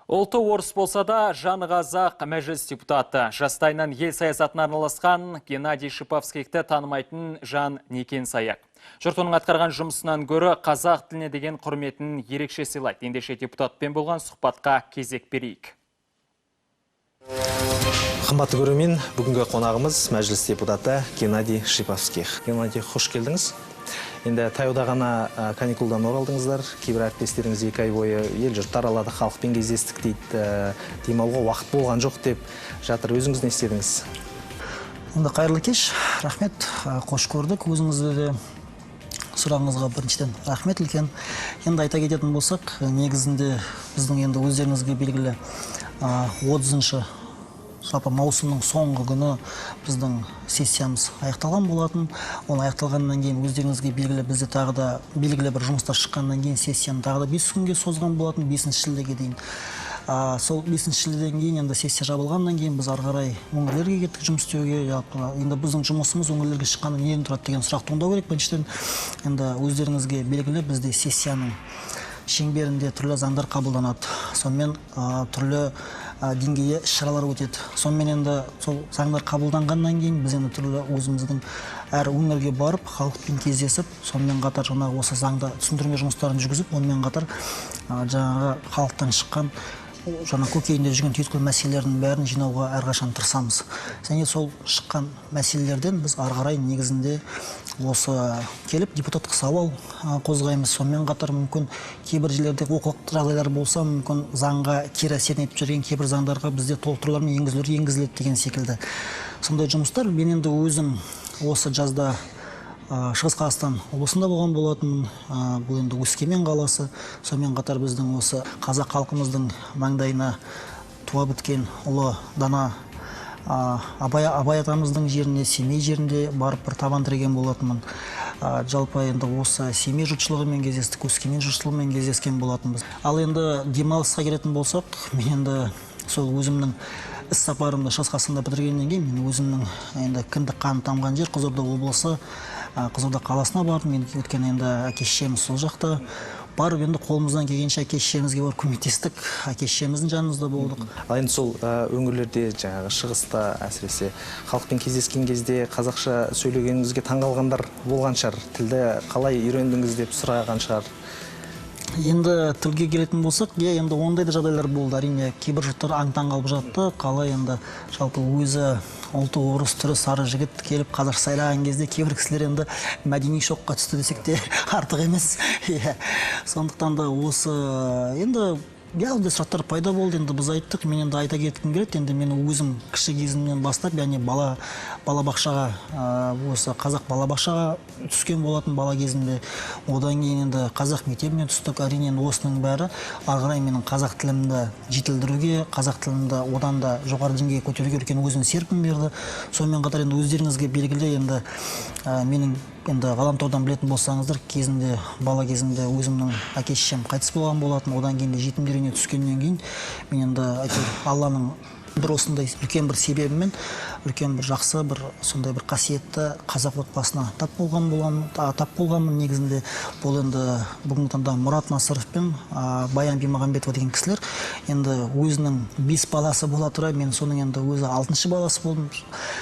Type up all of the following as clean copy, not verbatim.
Олты орыс болса да, жаны қазақ мәжіліс депутаты. Жастайынан ел саясатына арналасқан Геннадий Шиповскийді танымайтын жан некен саяқ. Жұрт оның атқарған жұмысынан көрі қазақ тіліне деген құрметін ерекше сыйлайды. Ендеше депутатпен болған сұхбатқа кезек берейік. Қымбатты көрермен, бүгінгі қонағымыз мәжіліс депутаты Геннадий Шиповский. Геннадий, қош келдіңіз. Енді таяуда ғана каникулдан оралдыңыздар. Кейбір әріптестеріңіз 2 ай бойы ел жұрт аралады, халықпен кездестік дейді. Демалуға уақыт болған жоқ деп жатыр. Өзіңіз не істедіңіз? Енді қайырлы кеш, рахмет, қош көрдік. Өзіңізді де сұрағыңызға біріншіден рахмет үлкен. Енді айта кететін болсақ, негізінде біздің енді өздеріңізге белгілі 30-шы маусымның соңғы күні біздің сессиямыз аяқталған болатын. Ол аяқталғаннан кейін өздеріңізге белгілі, бізде тағы да белгілі бір жұмыстар шыққаннан кейін сессияны тағы да 5 күнге созған болатын, 5 шілдеге дейін. Сол 5 шілдеден кейін енді сессия жабылғаннан кейін біз ары қарай өңірлерге кеттік жұмыс істеуге. Енді біздің жұмысымыз өңірлерге шыққанда неден тұрады деген сұрақ туындау керек. Біріншіден енді өздеріңізге белгілі, бізде сессияның шеңберінде түрлі заңдар қабылданады. Сонымен түрлі деңгейде іс-шаралар өтеді. Сонымен енді сол заңдар қабылданғаннан кейін біз енді түрлі өзіміздің әр өңірге барып, халықпен кездесіп, сонымен қатар жаңағы осы заңда түсіндірме жұмыстарын жүргізіп, онымен қатар жаңағы халықтан шыққан жаңа көкейінде жүрген түйткіл мәселелердің бәрін жинауға әрқашан тырысамыз. Және сол шыққан мәселелерден біз ары қарай негізінде осы келіп депутаттық сауал қозғаймыз. Сонымен қатар мүмкін кейбір жерлерде олқылық жағдайлар болса, мүмкін заңға кері әсерін етіп жүрген кейбір заңдарға бізде толықтырулар мен енгізіледі деген секілді. Сондай жұмыстар мен енді өзім осы жазда Шығыс Қазақстан облысында болған болатын, бұл енді Өскемен қаласы. Сонымен қатар біздің осы қазақ халқымыздың маңдайына туа біткен ұлы дана Абай атамыздың жеріне, Семей жерінде барып бір табан тіреген болатынмын. Жалпы енді осы Семей жұртшылығымен кездестік, Өскемен жұртшылығымен кездескен болатынбыз. Ал енді демалысқа келетін болсақ, мен енді сол өзімнің іс сапарымды Шығыс Қазақстанда бітіргеннен кейін мен өзімнің енді кіндік қаны тамған жер Қызылорда облысы, Қызылорда қаласына бардым. Мен өткен енді әке-шешеміз сол жақта. Барып енді қолымыздан келгенше әке-шешемізге барып көмектестік. Әке-шешеміздің жанымызда болдық. Ал енді сол өңірлерде жаңағы шығыста әсіресе халықпен кездескен кезде қазақша сөйлегеніңізге таңғалғандар болған шығар. Тілді қалай үйрендіңіз деп сұраған шығар. Енді тілге келетін болсақ, енді ондай да жағдайлар болды. Әрине, кейбір жұрттар аң-таң қалып жатты. Қалай енді жалпы өзі ұлты орыс түрі сары жігіт келіп қазақша сайлаған кезде кейбір кісілер енді мәдени шокқа түсті десек те артық емес. Сондықтан да осы енді ондай сұрақтар пайда болды. Енді біз айттық, мен енді айта кеткім келеді. Енді мен өзім кіші кезімнен бастап, яғни балабақшаға, осы қазақ балабақшаға түскен болатын бала кезімде. Одан кейін енді қазақ мектебіне түстік. Әрине осының бәрі ары қарай менің қазақ тілімді жетілдіруге, қазақ тілімді одан да жоғары деңгейге көтеруге үлкен өзінің серпін берді. Сонымен қатар енді өздеріңізге белгілі, енді менің енді ғаламтордан білетін болсаңыздар, кезінде бала кезімде өзімнің әке-шешем қайтыс болған болатын. Одан кейін де жетімдер үйіне түскеннен кейін мен енді Алланың бір осындай үлкен бір себебімен, үлкен бір жақсы, бір сондай бір қасиетті қазақ отбасына тап болғанмын негізінде. Бұл енді бүгінгі таңда Мұрат Насыров пен Баян Бимағанбетова деген кісілер енді өзінің 5 баласы бола тұра, мен соның енді өзі 6-шы баласы болдым.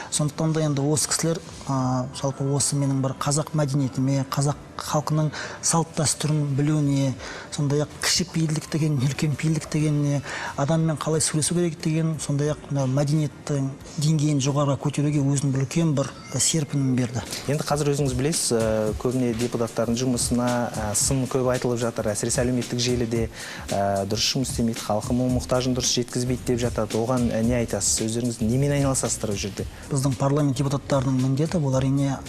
Сондықтан да енді осы кісілер жалпы осы менің бір қазақ мәдениетіме, қазақ халқының салт дәстүрін білуіне, сондай-ақ кішіпейілдік деген, үлкен пейілдік дегеніне, адаммен қалай сөйлесу керек деген, сондай-ақ мәдениеттің деңгейін жоғары көтеруге өзінің бір үлкен бір серпінін берді. Енді қазір өзіңіз білесіз, көбіне депутаттардың жұмысына сын көп айтылып жатыр. Әсіресе әлеуметтік желіде дұрыс жұмыс істемейді, халқының мұқтажын дұрыс жеткізбейді деп жатады. Оған не айтасыз? Өздеріңіз немен айналысасыздар ол жерде? Біздің парламент депутаттарының міндеті бұл әрине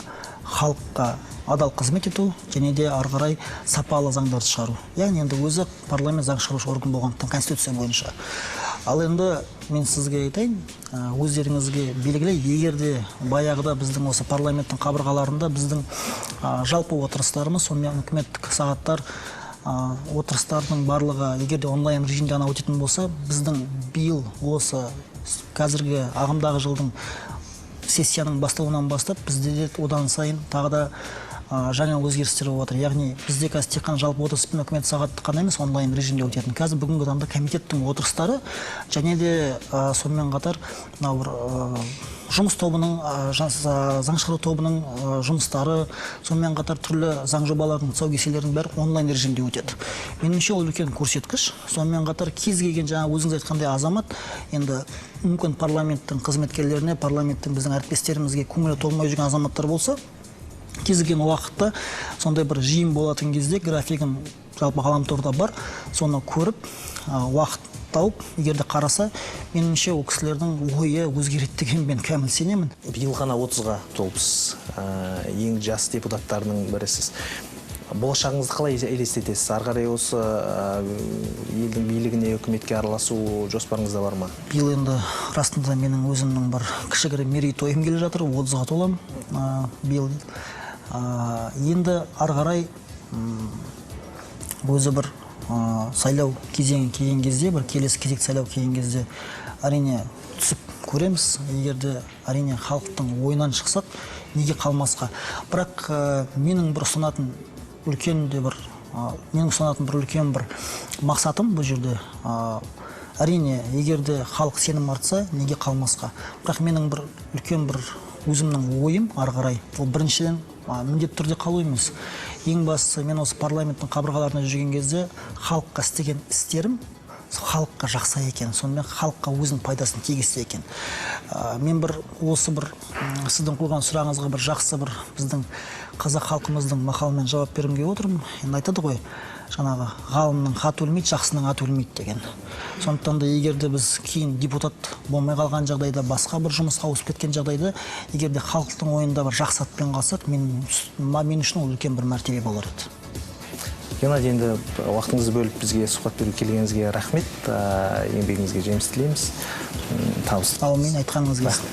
халыққа адал қызмет ету, және де ары қарай сапалы заңдарды шығару. Яғни енді өзі парламент заң шығарушы орган болғандықтан конституция бойынша. Ал енді мен сізге айтайын, өздеріңізге белгілі, егер де баяғыда біздің осы парламенттің қабырғаларында біздің жалпы отырыстарымыз, сонымен үкіметтік сағаттар отырыстардың барлығы егер де онлайн режимде ғана өтетін болса, біздің биыл осы қазіргі ағымдағы жылдың сессияның басталуынан бастап бізде одан сайын тағы да жаңа өзгерістер болып жатыр. Яғни бізде қазір тек қана жалпы отырыс пен үкімет сағаты қана емес, онлайн режимде өтетін. Қазір бүгінгі таңда комитеттің отырыстары және де сонымен қатар мынау бір жұмыс тобының, заң шығару тобының жұмыстары, сонымен қатар түрлі заң жобаларының тұсаукесерлердің бәрі онлайн режимде өтеді. Меніңше ол үлкен көрсеткіш. Сонымен қатар кез келген жаңа өзіңіз айтқандай азамат енді мүмкін парламенттің қызметкерлеріне, парламенттің біздің әріптестерімізге көңілі толмай жүрген азаматтар болса, кез келген уақытта сондай бір жиын болатын кезде графигін жалпы ғаламторда бар, соны көріп, уақыт тауып, егер де қараса, меніңше ол кісілердің ойы өзгереді деген мен кәміл сенемін. Биыл ғана 30-ға толыпсыз, ең жас депутаттарының бірісіз. Болашағыңызды қалай елестетесіз? Ары қарай осы елдің билігіне, үкіметке араласу жоспарыңызда бар ма? Биыл енді расында менің өзімнің бір кішігірім мерейтойым келе жатыр, 30-ға толам биыл. Енді ары қарай өзі бір сайлау кезеңі келген кезде, бір келесі кезек сайлау келген кезде әрине түсіп көреміз. Егерде әрине халықтың ойынан шықсақ, неге қалмасқа. Бірақ менің бір ұсынатын үлкен бір мақсатым бұл жерде әрине егерде халық сенім артса, неге қалмасқа. Бірақ менің бір үлкен бір өзімнің ойым ары қарай, ол біріншіден міндетті түрде қалу емес. Ең бастысы, мен осы парламенттің қабырғаларында жүрген кезде халыққа істеген істерім халыққа жақса екен, сонымен халыққа өзінің пайдасын тигізсе екен. Мен бір осы бір сіздің қойған сұрағыңызға бір жақсы бір біздің қазақ халқымыздың мақалымен жауап бергім келіп отырмын. Енді айтады ғой, жаңағы ғалымның хаты өлмейді, жақсының аты өлмейді деген. Сондықтан да егерде біз кейін депутат болмай қалған жағдайда, басқа бір жұмысқа ауысып кеткен жағдайда, егерде халықтың ойында бір жақсы атпен қалсақ, мен үшін ол үлкен бір мәртебе болар еді. Геннадий, енді уақытыңызды бөліп бізге сұхбат беруге келгеніңізге рахмет. Еңбегіңізге жеміс тілейміз. Табыс. Ал мен айтқаныңыз келсін.